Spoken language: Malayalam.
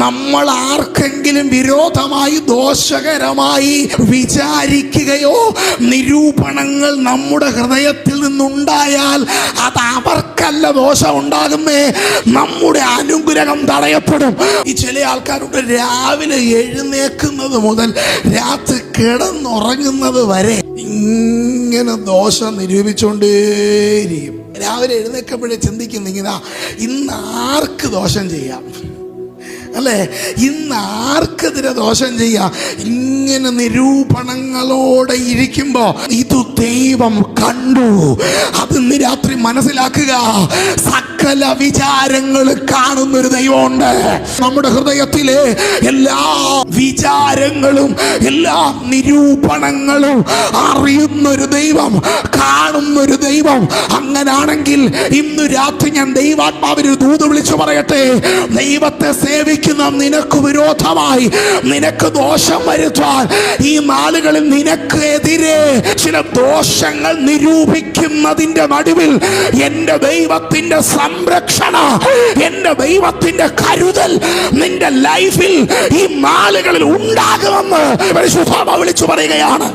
നമ്മൾ ആർക്കെങ്കിലും വിരോധമായി ദോഷകരമായി വിചാരിക്കുകയോ നിരൂപണങ്ങൾ നമ്മുടെ ഹൃദയത്തിൽ നിന്നുണ്ടായാൽ അത് അവർക്കല്ല ദോഷം ഉണ്ടാകുന്നേ, നമ്മുടെ അനുഗ്രഹം തടയപ്പെടും. ഈ ചില ആൾക്കാരുടെ രാവിലെ എഴുന്നേക്കുന്നത് മുതൽ രാത്രി കിടന്നുറങ്ങുന്നത് വരെ ഇങ്ങനെ ദോഷം നിരൂപിച്ചുകൊണ്ടേയിരിക്കും. രാവിലെ എഴുന്നേൽക്കുമ്പോഴേ ചിന്തിക്കുന്നിങ്ങനെ, ഇന്ന് ആർക്ക് ദോഷം ചെയ്യാം അല്ലേ, ഇന്ന് ആർക്കെതിരെ ദോഷം ചെയ്യാം, ഇങ്ങനെ നിരൂപണങ്ങളോടെ ഇരിക്കുമ്പോ ഇത് ദൈവം കണ്ടു. അത് ഇന്ന് രാത്രി മനസ്സിലാക്കുക. സകല വിചാരങ്ങൾ കാണുന്നൊരു ദൈവമുണ്ട്. നമ്മുടെ ഹൃദയത്തിലെ എല്ലാ വിചാരങ്ങളും എല്ലാ നിരൂപണങ്ങളും അറിയുന്നൊരു ദൈവം, കാണുന്നൊരു ദൈവം. അങ്ങനാണെങ്കിൽ ഇന്ന് രാത്രി ഞാൻ ദൈവാത്മാവിന് ദൂത് വിളിച്ചു പറയട്ടെ, ദൈവത്തെ സേവിക്കുന്ന നിനക്ക് വിരോധമായി നിനക്ക് ദോഷം വരുത്താൻ ഈ നാളുകളിൽ നിനക്ക് എതിരെ ചില ദോഷങ്ങൾ നിരൂപിക്കുന്നതിന്റെ നടുവിൽ എൻ്റെ ദൈവത്തിന്റെ സംരക്ഷണ, എൻ്റെ ദൈവത്തിന്റെ കരുതൽ നിന്റെ ലൈഫിൽ ഈ നാളുകളിൽ ഉണ്ടാകുമെന്ന് പരിശുദ്ധാത്മാവ് വിളിച്ചു പറയുകയാണ്.